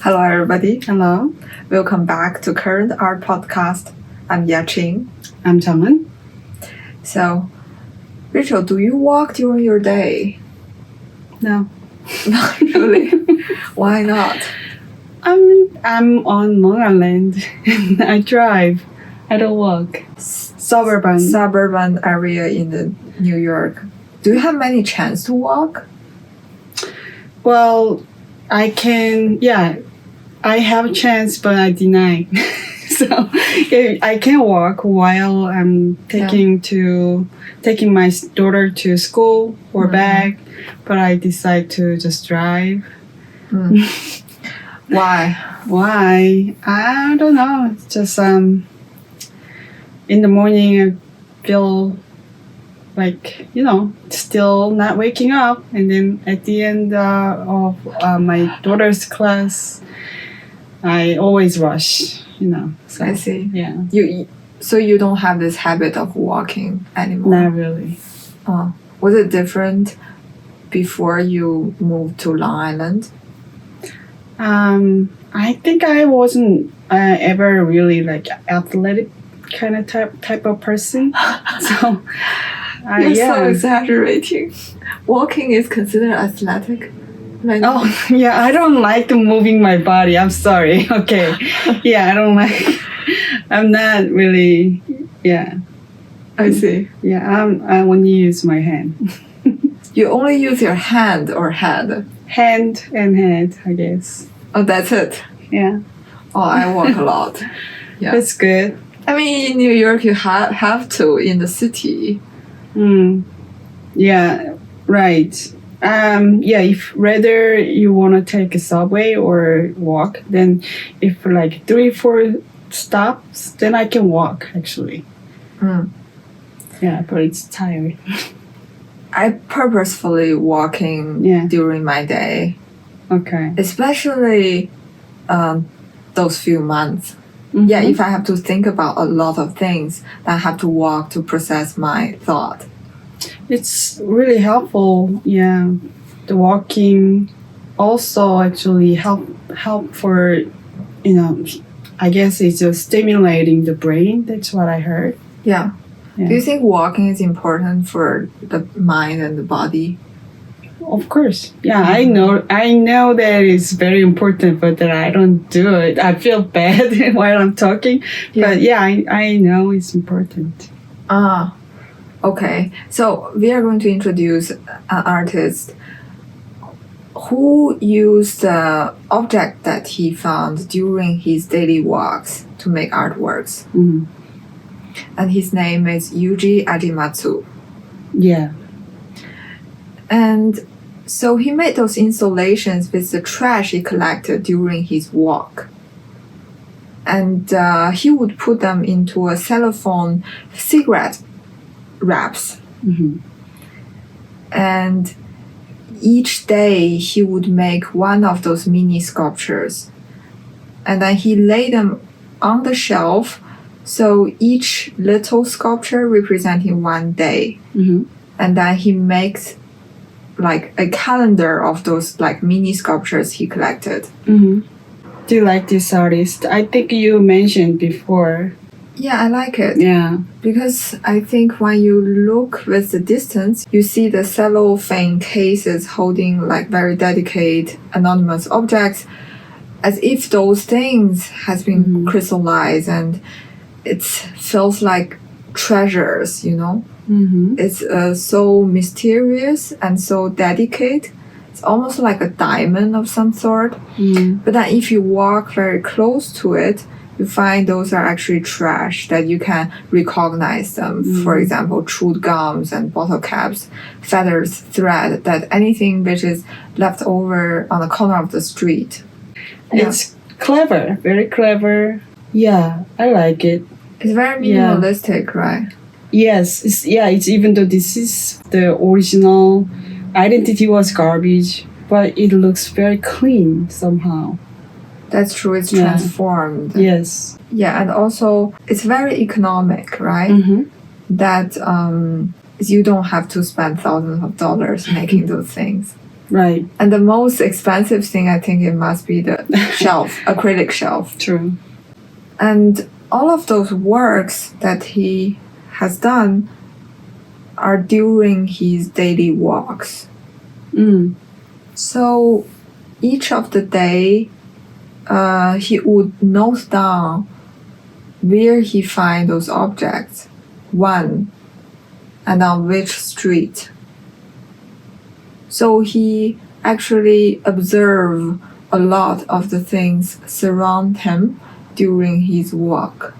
Hello, everybody. Hello, Welcome back to Current Art Podcast. I'm Yaching. I'm Chang'en. So, Rachel, do you walk during your day? No, Not really. Why not? I'm on Long Island. I drive. I don't walk. Suburban area in the New York. Do you have many chance to walk? Well, I can. Yeah, I have a chance, but I deny. So I can walk while I'm taking my daughter to school or back, but I decide to just drive. Why? Why? I don't know. It's just in the morning I feel like, still not waking up, and then at the end of my daughter's class, I always rush. So, I see. Yeah. So you don't have this habit of walking anymore? Not really. Was it different before you moved to Long Island? I think I wasn't ever really like athletic kind of type of person. So You're so exaggerating. Walking is considered athletic. Oh, yeah, I don't like moving my body. I'm sorry. Okay. Yeah, I don't like. I'm not really. Yeah. I see. Yeah, I only use my hand. You only use your hand or head? Hand and head, I guess. Oh, that's it? Yeah. Oh, I walk a lot. Yeah. That's good. I mean, in New York, you have to in the city. Yeah, right. If rather you want to take a subway or walk, then if like 3-4 stops, then I can walk actually. Yeah, but it's tiring. I purposefully walking during my day. Okay. Especially those few months. Yeah, if I have to think about a lot of things, I have to walk to process my thought. It's really helpful. Yeah, the walking also actually help for, I guess it's just stimulating the brain. That's what I heard. Yeah. Do you think walking is important for the mind and the body? Of course. Yeah, I know that it's very important, but that I don't do it. I feel bad while I'm talking. Yeah. But yeah, I know it's important. Okay. So we are going to introduce an artist who used the object that he found during his daily walks to make artworks. And his name is Yuji Agematsu. Yeah. And so he made those installations with the trash he collected during his walk. And he would put them into a cellophane cigarette wraps. And each day he would make one of those mini sculptures. And then he laid them on the shelf. So each little sculpture representing one day. And then he makes like a calendar of those like mini sculptures he collected. Do you like this artist? I think you mentioned before. Yeah, I like it. Yeah. Because I think when you look with the distance, you see the cellophane cases holding like very dedicated anonymous objects as if those things has been crystallized, and it feels like treasures, It's so mysterious and so dedicated. It's almost like a diamond of some sort. But then if you walk very close to it, you find those are actually trash, that you can recognize them. For example, chewed gums and bottle caps, feathers, thread, that anything which is left over on the corner of the street. It's clever, very clever. Yeah, I like it. It's very minimalistic, right? Yes, it's even though this is the original identity was garbage, but it looks very clean somehow. That's true, it's transformed. Yes. Yeah, and also it's very economic, right? That you don't have to spend thousands of dollars making those things. Right. And the most expensive thing, I think it must be the shelf, acrylic shelf. True. And all of those works that he has done are during his daily walks. Mm. So each of the day, he would note down where he find those objects, when, and on which street. So he actually observed a lot of the things surround him during his walk,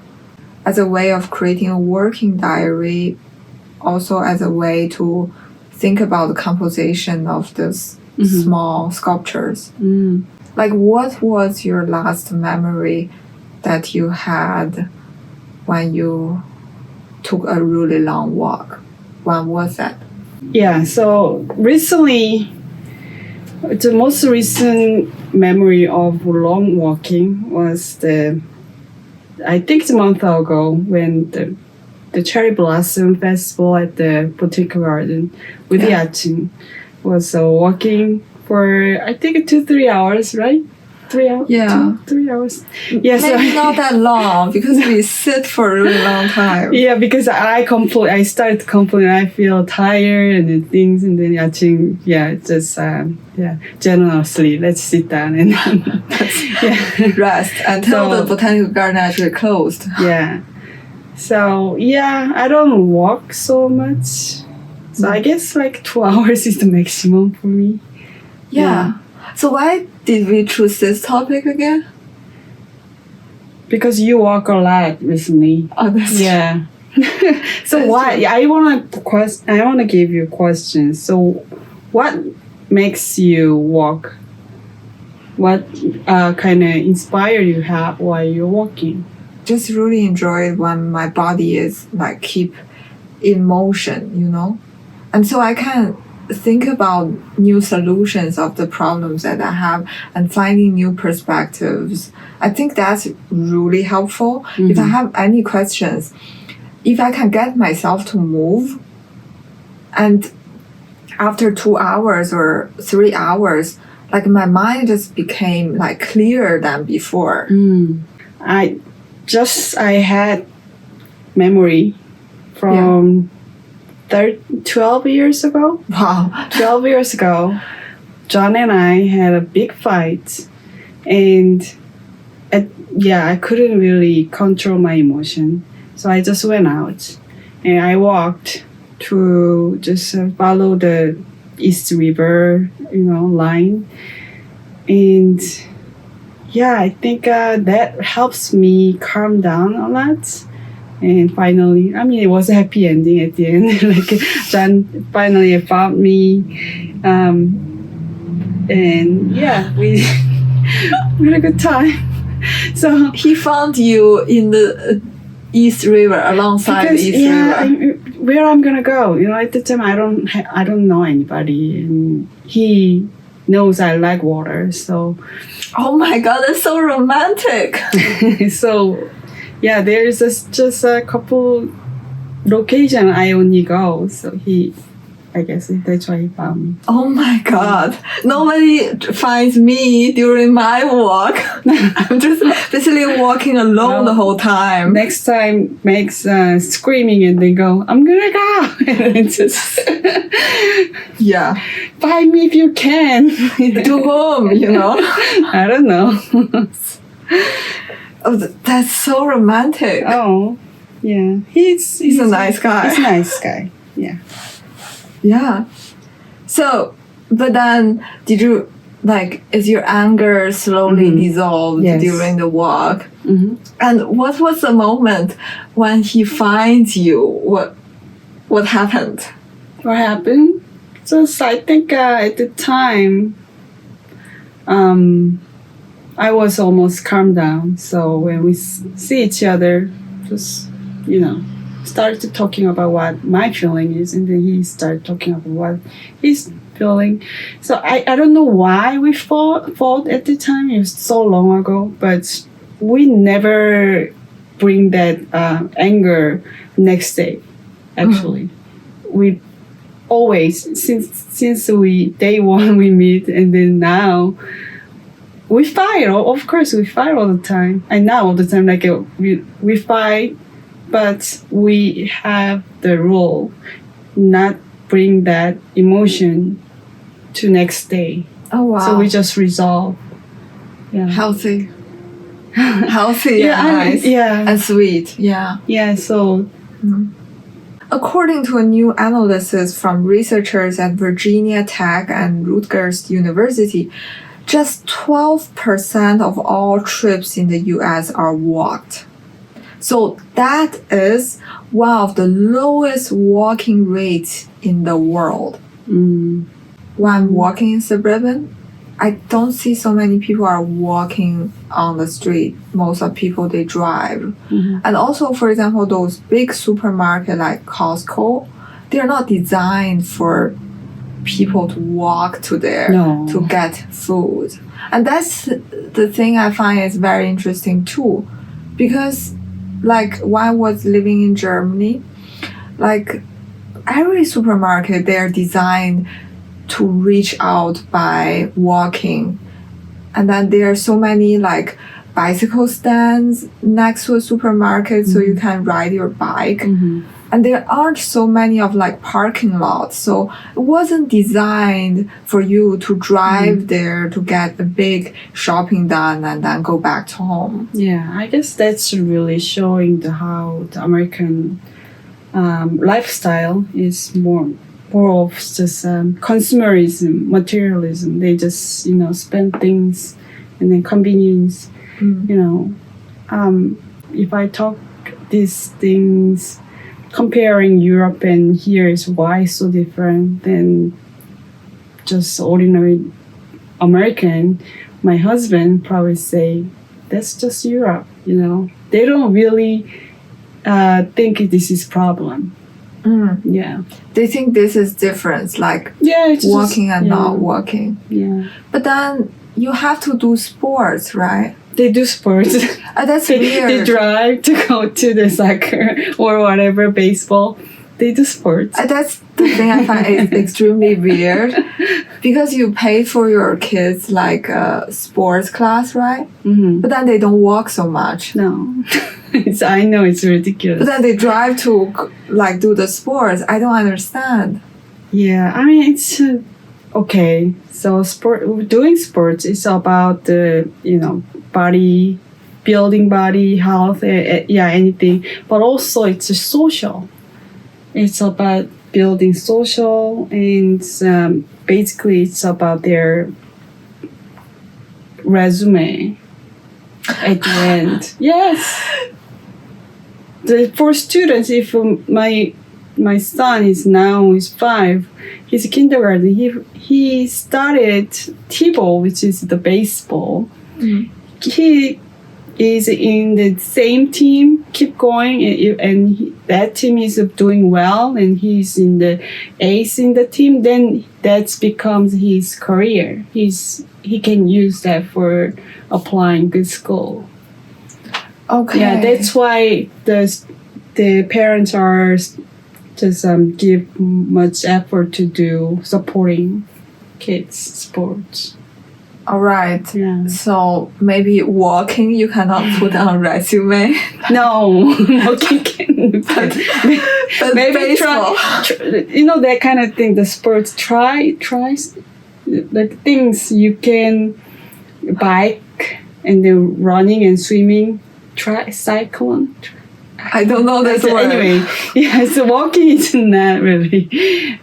as a way of creating a working diary, also as a way to think about the composition of these small sculptures. Mm. Like, what was your last memory that you had when you took a really long walk? When was that? Yeah, so recently, the most recent memory of long walking was I think it's a month ago when the cherry blossom festival at the botanical garden with Yachin was walking for I think 2-3 hours, right? 3 hours? Yeah. 3 hours. Yeah, Maybe not that long because we sit for a really long time. Yeah, because I started to complain. I feel tired and things, and then Yachin, just generously let's sit down and rest until the botanical garden actually closed. Yeah. So I don't walk so much. So I guess like 2 hours is the maximum for me. Yeah. So why did we choose this topic again? Because you walk a lot recently. Oh, that's yeah. So that's why? true. I wanna give you questions. So, what makes you walk? What kind of inspire you have while you're walking? Just really enjoy it when my body is like keep in motion, you know, and so I can think about new solutions of the problems that I have and finding new perspectives. I think that's really helpful. If I have any questions, if I can get myself to move, and after 2 hours or 3 hours, like my mind just became like clearer than before. I had memory from 12 years ago. Wow. 12 years ago, John and I had a big fight, and I couldn't really control my emotion. So I just went out and I walked to just follow the East River, line. And I think that helps me calm down a lot. And finally, it was a happy ending at the end. Like John finally found me, and we had a good time. So he found you in the East River, alongside the East River. Where I'm gonna go? At the time I don't know anybody, and he knows I like water. So, oh my God, that's so romantic. So. Yeah, there's just a couple location I only go. So I guess that's why he found me. Oh my God. Nobody finds me during my walk. I'm just basically walking alone the whole time. Next time, Meg's screaming and they go, I'm gonna go. And then just... yeah. Find me if you can. To whom, I don't know. Oh, that's so romantic. Oh, yeah. He's a nice guy. He's a nice guy. Yeah. Yeah. So, but then did you, is your anger slowly dissolved during the walk? Mm-hmm. And what was the moment when he finds you? What happened? What happened? Just, I think at the time, I was almost calmed down. So when we see each other, just, started talking about what my feeling is, and then he started talking about what he's feeling. So I don't know why we fought at the time. It was so long ago, but we never bring that anger next day. Actually, we always since we day one we meet, and then now we fight. Of course, we fight all the time. And now all the time, like we fight, but we have the rule not bring that emotion to next day. Oh wow! So we just resolve. Yeah. Healthy, healthy, Yeah, and nice, yeah, and sweet. Yeah. yeah. So. According to a new analysis from researchers at Virginia Tech and Rutgers University, just 12% of all trips in the US are walked. So that is one of the lowest walking rates in the world. When I'm walking in suburban, I don't see so many people are walking on the street. Most of people, they drive. And also, for example, those big supermarkets like Costco, they're not designed for people to walk to there to get food. And that's the thing I find is very interesting too. Because like when I was living in Germany, like every supermarket, they're designed to reach out by walking. And then there are so many like bicycle stands next to a supermarket so you can ride your bike. And there aren't so many of like parking lots. So it wasn't designed for you to drive there to get a big shopping done and then go back to home. Yeah, I guess that's really showing how the American lifestyle is more of just consumerism, materialism. They just, spend things and then convenience, if I talk these things, comparing Europe and here is why so different than just ordinary American, my husband probably say, that's just Europe, They don't really think this is problem. Yeah. They think this is difference, like it's walking just, and not walking. Yeah. But then you have to do sports, right? They do sports. That's they, weird. They drive to go to the soccer or whatever, baseball. They do sports. That's the thing I find is extremely weird because you pay for your kids like a sports class, right? But then they don't walk so much. No. I know it's ridiculous. But then they drive to like do the sports. I don't understand. Yeah, I mean it's okay. So doing sports is about the body, building body health. Anything. But also it's a social. It's about building social, and basically it's about their resume at the end. Yes. For students, if my son is 5, he's kindergarten. He started T-ball, which is the baseball. He is in the same team, keep going, and that team is doing well, and he's in the ace in the team. Then that becomes his career. He can use that for applying good school. Okay. Yeah, that's why the parents are just give much effort to do supporting kids' sports. All right. Yeah. So maybe walking you cannot put on resume. No, walking can. But maybe baseball. try, that kind of thing. The sports try the things you can bike and then running and swimming. Try cycling. I don't know that word. Anyway, yeah, so walking is not really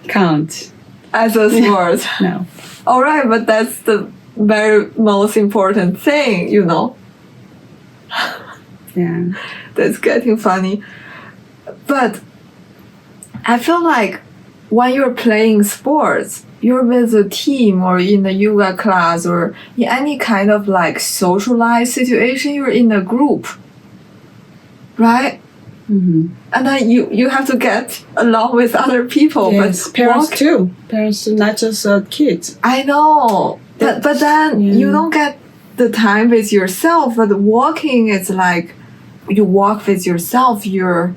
count as a sport. No. All right, but that's the very most important thing, Yeah. That's getting funny. But I feel like when you're playing sports, you're with a team or in a yoga class or in any kind of like socialized situation, you're in a group, right? And then you have to get along with other people. Yes, but parents too. Parents too, not just kids. I know. But then you don't get the time with yourself. But walking is like you walk with yourself. You're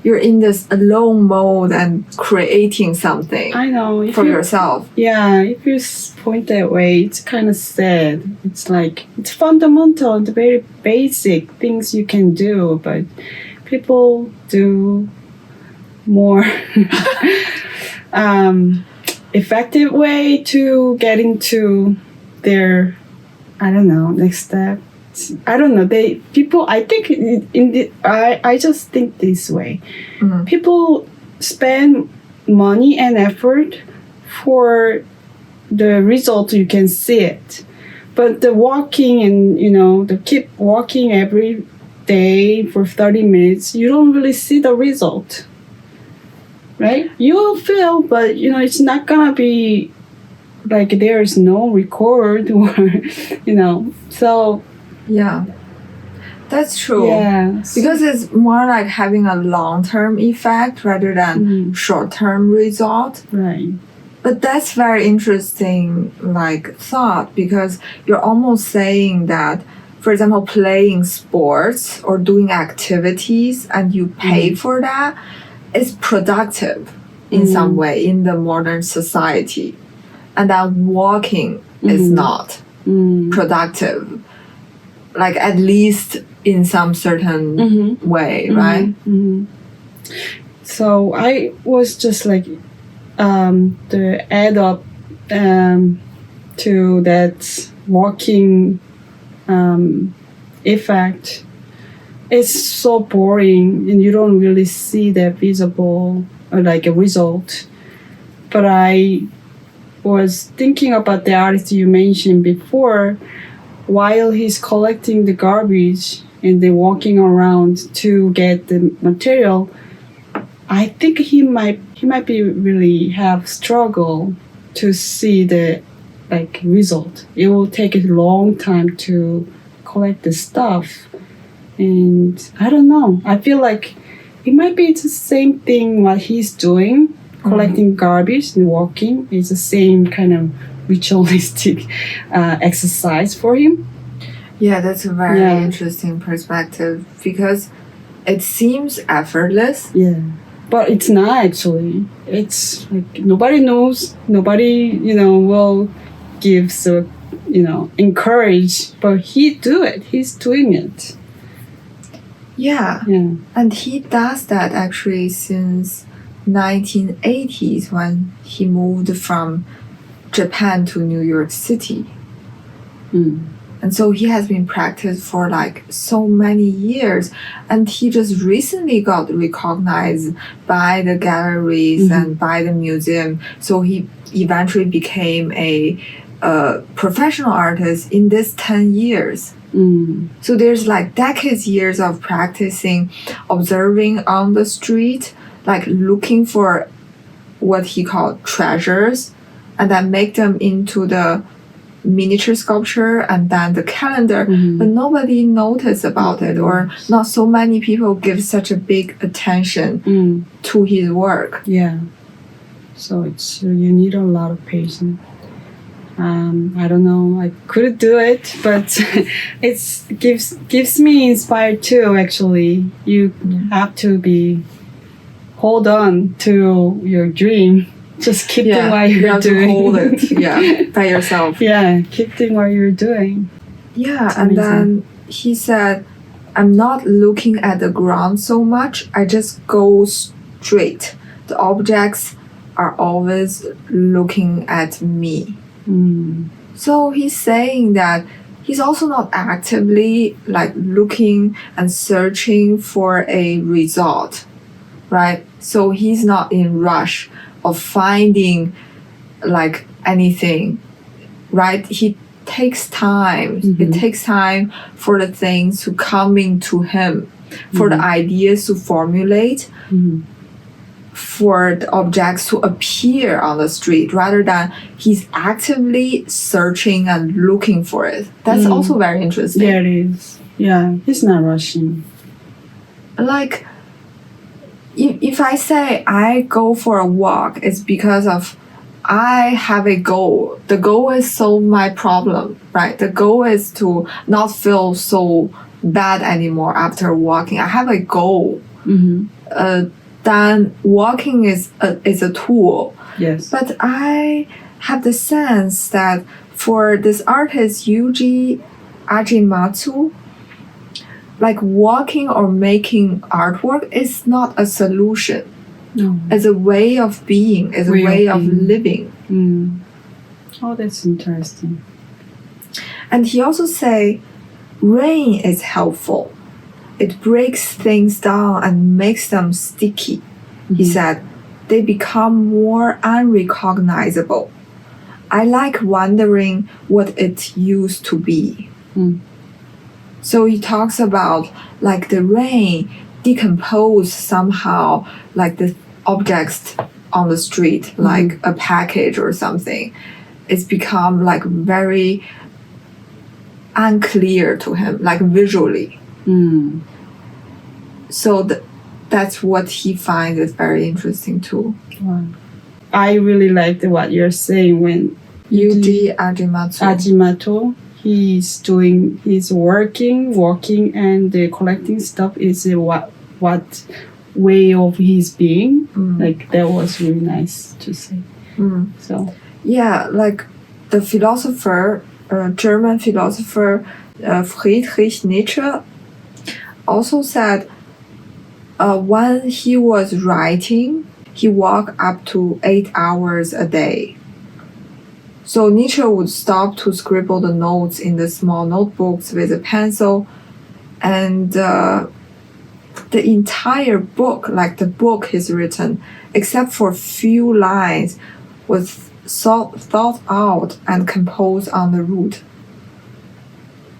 you're in this alone mode and creating something I know. for yourself. Yeah, if you point that way, it's kind of sad. It's like, it's fundamental and very basic things you can do, but people do more effective way to get into their, I don't know, next step. I don't know. I think I just think this way. Mm-hmm. People spend money and effort for the result. You can see it, but the walking and the keep walking every day for 30 minutes, you don't really see the result, right? You will feel, but it's not gonna be like there's no record or so. Yeah, that's true. Yeah. Because it's more like having a long-term effect rather than short-term result. Right. But that's very interesting thought, because you're almost saying that, for example, playing sports or doing activities and you pay for that is productive in some way in the modern society. And that walking is not productive. Like, at least in some certain way, right? So I was just like, the add up to that walking effect. It's so boring and you don't really see that visible or like a result. But I was thinking about the artist you mentioned before. While he's collecting the garbage and then walking around to get the material, I think he might be really have struggle to see the result. It will take a long time to collect the stuff, and I don't know. I feel like it might be the same thing what he's doing, collecting garbage and walking. It's the same kind of ritualistic exercise for him. Yeah, that's a very interesting perspective, because it seems effortless. Yeah, but it's not actually. It's like nobody knows, nobody will give encourage, but he's doing it. Yeah. And he does that actually since 1980s, when he moved from Japan to New York City. And so he has been practiced for so many years, and he just recently got recognized by the galleries and by the museum. So he eventually became a professional artist in this 10 years. So there's decades years of practicing, observing on the street, looking for what he called treasures, and then make them into the miniature sculpture and then the calendar, but nobody noticed about it, or not so many people give such a big attention to his work. Yeah. So you need a lot of patience. I don't know, I couldn't do it, but it gives me inspired too, actually. You have to hold on to your dream. Just keep doing what you're doing. You have to hold it, by yourself. Yeah, keep doing what you're doing. Yeah, and then he said, I'm not looking at the ground so much. I just go straight. The objects are always looking at me. So he's saying that he's also not actively looking and searching for a result, right? So he's not in rush of finding anything, right? He takes time. It takes time for the things to come into him, for the ideas to formulate, for the objects to appear on the street, rather than he's actively searching and looking for it. That's also very interesting. Yeah, it is. Yeah, he's not rushing. If I say I go for a walk, it's because of I have a goal. The goal is solve my problem, right? The goal is to not feel so bad anymore after walking. I have a goal. then walking is a tool. Yes. But I have the sense that for this artist Yuji Agematsu, like walking or making artwork is not a solution. No. It's a way of being, it's a way of living. Mm. Oh, that's interesting. And he also say rain is helpful. It breaks things down and makes them sticky. He said they become more unrecognizable. I like wondering what it used to be. So he talks about like the rain decompose somehow, like the objects on the street, like a package or something. It's become like very unclear to him, like visually. So that's what he finds is very interesting too. Wow. I really liked what you're saying when Yuji Agematsu. He's working, walking, and collecting stuff is what way of his being. Like that was really nice to see. So yeah, like the philosopher, German philosopher Friedrich Nietzsche also said when he was writing, he walked up to 8 hours a day. So Nietzsche would stop to scribble the notes in the small notebooks with a pencil, and the entire book, like the book he's written, except for a few lines, was thought out and composed on the route.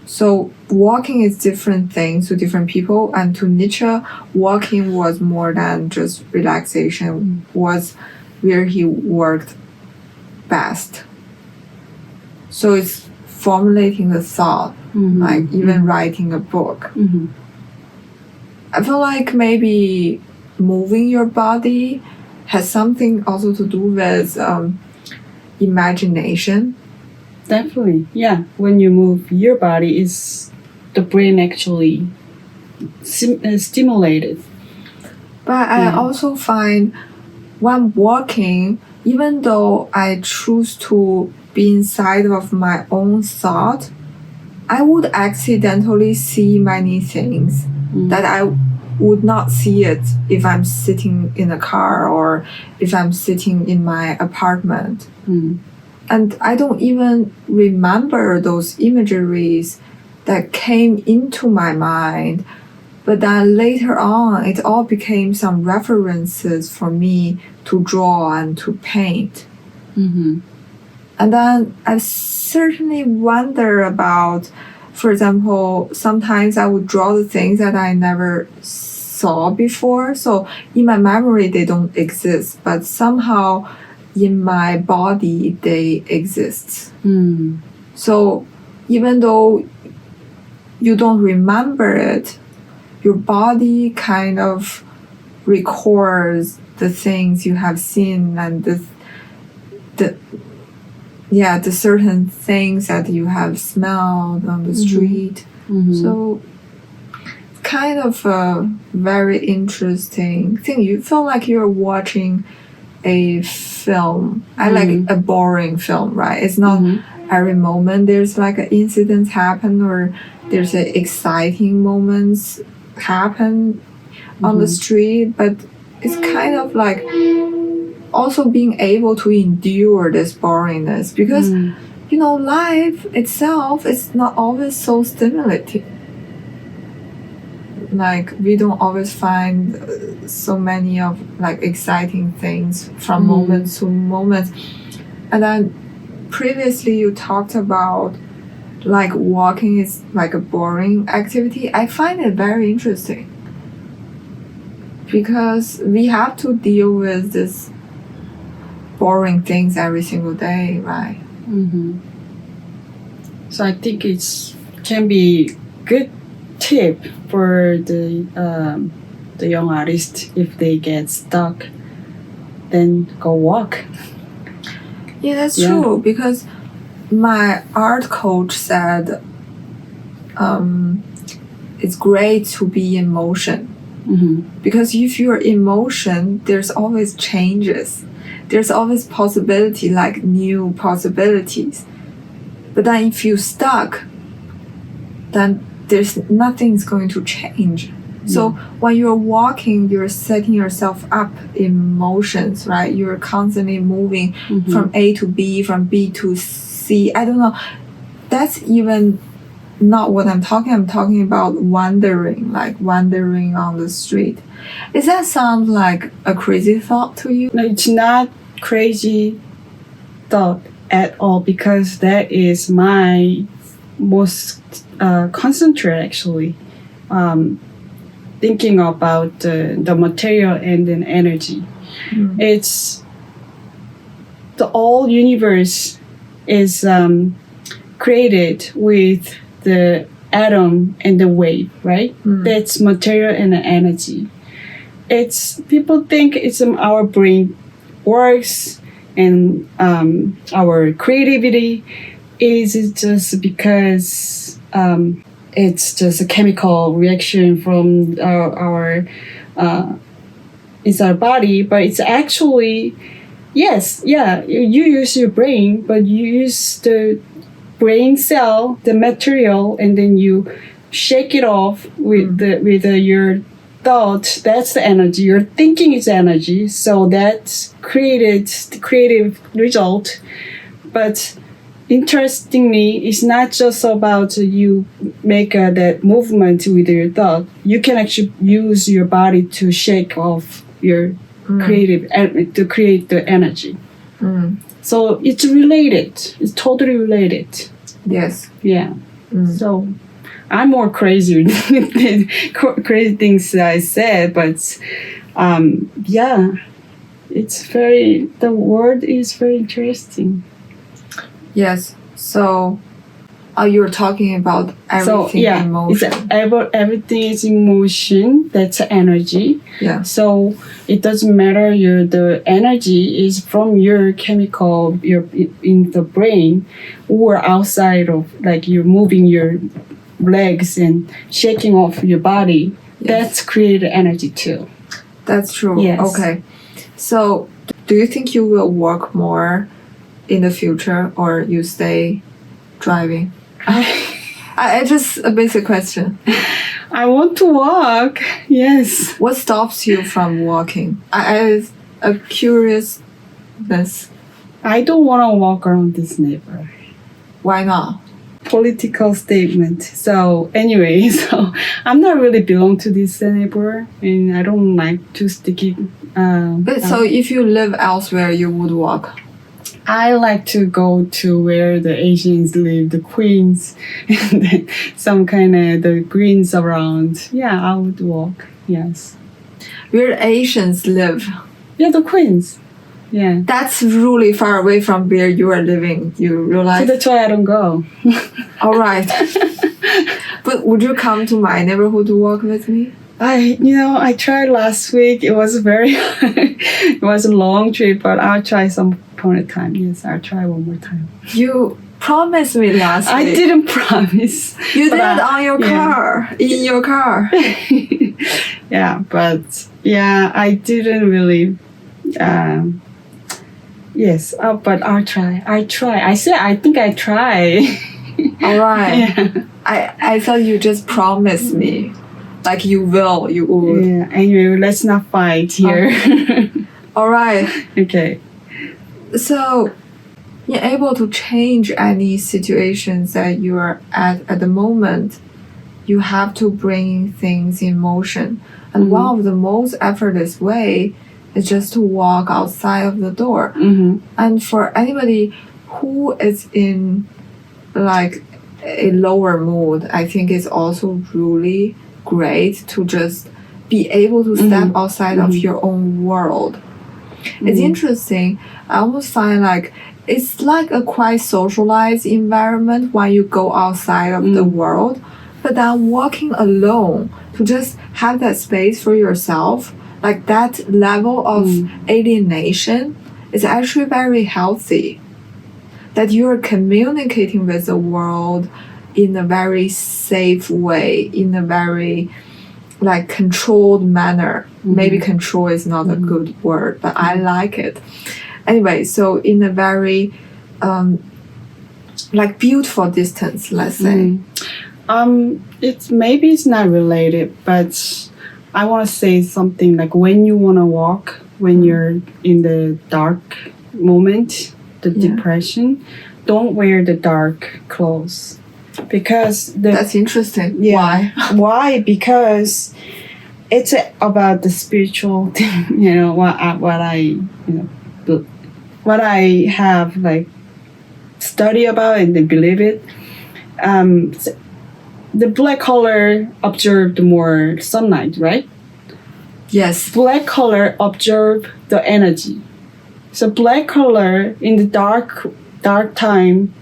So walking is different things to different people, and to Nietzsche, walking was more than just relaxation, was where he worked best. So it's formulating the thought, like even writing a book. I feel like maybe moving your body has something also to do with imagination. Definitely, yeah. When you move your body, is the brain actually stimulated. But I also find when walking, even though I choose to be inside of my own thought, I would accidentally see many things that I would not see it if I'm sitting in a car or if I'm sitting in my apartment. And I don't even remember those imageries that came into my mind. But then later on, it all became some references for me to draw and to paint. And then I certainly wonder about, for example, sometimes I would draw the things that I never saw before. So in my memory, they don't exist, but somehow in my body, they exist. So even though you don't remember it, your body kind of records the things you have seen and the certain things that you have smelled on the street. So kind of a very interesting thing. You feel like you're watching a film. I like a boring film, right? It's not every moment there's like an incident happen or there's an exciting moments happen on the street, but it's kind of like also being able to endure this boringness because you know life itself is not always so stimulating. Like we don't always find so many of like exciting things from moment to moment. And then previously you talked about like walking is like a boring activity. I find it very interesting because we have to deal with this boring things every single day, right? So I think can be good tip for the young artist. If they get stuck, then go walk. Yeah, that's true because my art coach said it's great to be in motion. Because if you're in motion, there's always changes. There's always possibility, like new possibilities. But then if you're stuck, then there's nothing's going to change. So when you're walking, you're setting yourself up in motions, right? You're constantly moving from A to B, from B to C. I don't know. That's even not what I'm talking. I'm talking about wandering, like wandering on the street. Does that sound like a crazy thought to you? No, it's not crazy thought at all, because that is my most concentrate actually. Thinking about the material and then energy. It's the whole universe is created with the atom and the wave, right? That's material and energy. It's people think it's our brain works and our creativity is just because it's just a chemical reaction from our it's our body, but it's actually you use your brain, but you use the brain cell, the material, and then you shake it off with your thought. That's the energy. Your thinking is energy, so that's created the creative result. But interestingly, it's not just about you make that movement with your thought. You can actually use your body to shake off your creative to create the energy. So it's related. It's totally related. Yes. Yeah. So I'm more crazy with the crazy things that I said, but it's the word is very interesting. Yes. So you're talking about everything in motion. Everything is in motion. That's energy. Yeah. So it doesn't matter the energy is from your chemical in the brain or outside of, like you're moving your legs and shaking off your body. Yes. That's created energy too. That's true. Yes. Okay. So do you think you will work more in the future, or you stay driving? I just a basic question. I want to walk. Yes. What stops you from walking? I a curiousness. I don't want to walk around this neighborhood. Why not? Political statement. So anyway, I'm not really belong to this neighborhood, and I don't like to stick it. So if you live elsewhere, you would walk. I like to go to where the Asians live, the Queens, and then some kind of the greens around. Yeah, I would walk. Yes. Where Asians live? Yeah, the Queens. Yeah. That's really far away from where you are living. You realize? So that's why I don't go. All right. But would you come to my neighborhood to walk with me? I tried last week. It was very it was a long trip, but I'll try some point of time. Yes, I'll try one more time. You promised me last week. I didn't promise. You did on your car, in your car. Yeah, but I didn't really. Yes, but I'll try. I think I try. All right. Yeah. I thought you just promised me. Like you would. Yeah, anyway, let's not fight here. All right. Okay. So, you're able to change any situations that you are at the moment. You have to bring things in motion. And one of the most effortless way is just to walk outside of the door. And for anybody who is in like a lower mood, I think it's also really great to just be able to step outside of your own world. It's interesting. I almost find like it's like a quite socialized environment when you go outside of the world, but then walking alone to just have that space for yourself, like that level of alienation is actually very healthy. That you're communicating with the world in a very safe way, in a very like controlled manner. Maybe control is not a good word, but I like it. Anyway, so in a very like beautiful distance, let's say. It's not related, but I want to say something like when you want to walk, when you're in the dark moment, the depression, don't wear the dark clothes, because That's interesting. Why? Why? Because it's about the spiritual thing. You know what I have like study about and they believe it. The black color observed more sunlight, right? Yes. Black color observe the energy. So black color in the dark time,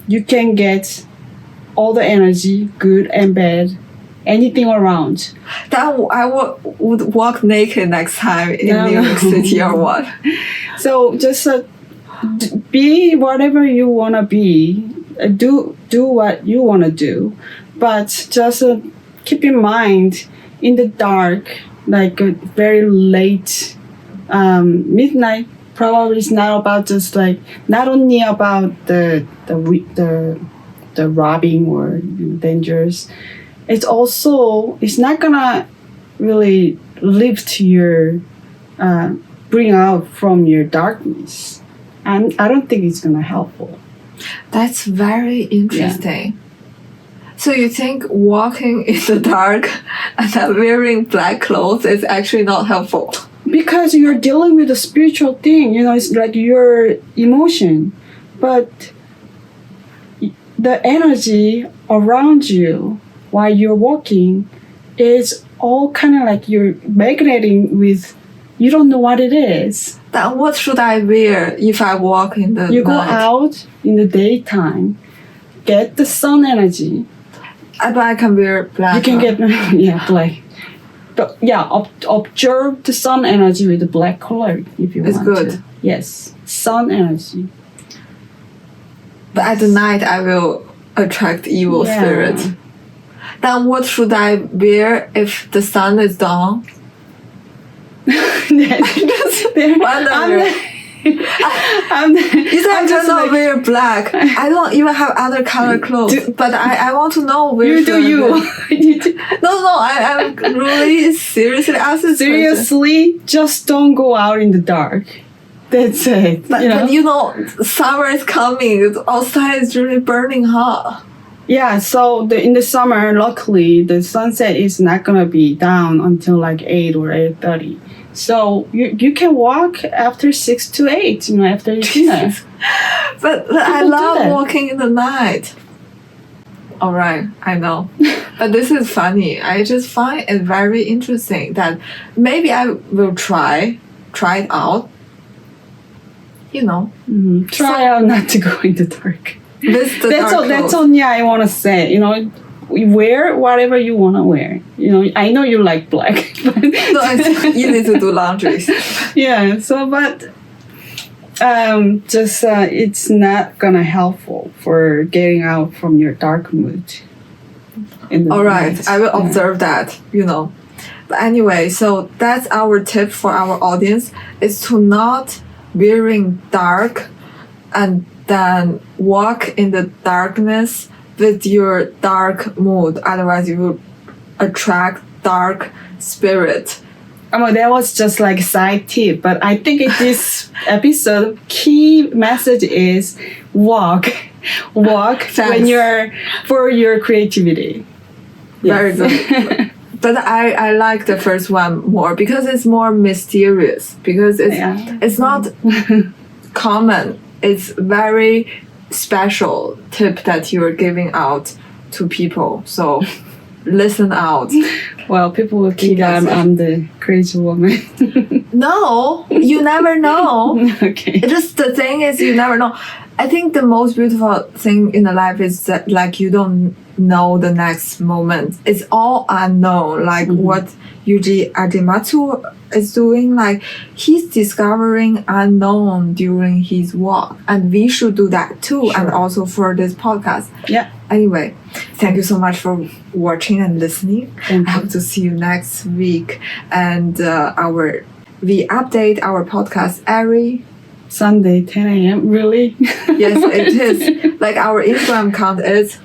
you can get all the energy, good and bad, anything around. That I would walk naked next time in New York City or what? So just be whatever you wanna be. Do what you wanna do, but just keep in mind in the dark, like very late, midnight. Probably is not about just like not only about the robbing or dangers. It's not gonna really lift your bring out from your darkness, and I don't think it's gonna helpful. That's very interesting. Yeah. So you think walking in the dark and then wearing black clothes is actually not helpful? Because you're dealing with a spiritual thing, it's like your emotion, but the energy around you while you're walking is all kind of like you're magneting with, you don't know what it is. Then what should I wear if I walk in the You night? Go out in the daytime, get the sun energy. But I can wear black. You can get black. But observe the sun energy with the black color if you want to. It's good. Yes, sun energy. But at the night I will attract evil spirit. Then what should I wear if the sun is down? You said I cannot wear black. I don't even have other color clothes. But I want to know where you do you. No, I'm really seriously asking. Seriously, just don't go out in the dark. That's it. But summer is coming. Outside is really burning hot. Yeah, so in the summer, luckily, the sunset is not going to be down until like 8 or 8:30. So you can walk after 6 to 8, after you dinner. But I love walking in the night. All right, I know. But this is funny. I just find it very interesting that maybe I will try it out. Try out not to go in the dark. That's only I want to say. Wear whatever you want to wear. I know you like black. But you need to do laundry. Yeah. So, but it's not gonna helpful for getting out from your dark mood. All right, I will observe that. But anyway, so that's our tip for our audience: is to not wearing dark and then walk in the darkness with your dark mood. Otherwise, you will attract dark spirit. That was just like a side tip, but I think in this episode, key message is walk when for your creativity. Very good. But I like the first one more because it's more mysterious. Because it's not common. It's very special tip that you're giving out to people. So listen out. Well, people will think I'm the crazy woman. No, you never know. Okay. Just the thing is, you never know. I think the most beautiful thing in the life is that like you don't know the next moment. It's all unknown. Like what Yuji Agematsu is doing, like he's discovering unknown during his walk, and we should do that too. Sure. And also for this podcast. Yeah. Anyway, thank you so much for watching and listening. Thank I you. hope to see you next week. And we update our podcast every. Sunday, 10 a.m. Really? Yes, it is. Like our Instagram account is.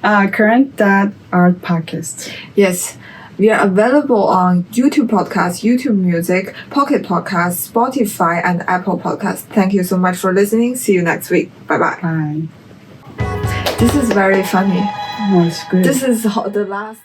Current.art podcast. Yes. We are available on YouTube Podcast, YouTube Music, Pocket Podcast, Spotify, and Apple Podcast. Thank you so much for listening. See you next week. Bye-bye. Bye. This is very funny. Oh, it's good. This is the last...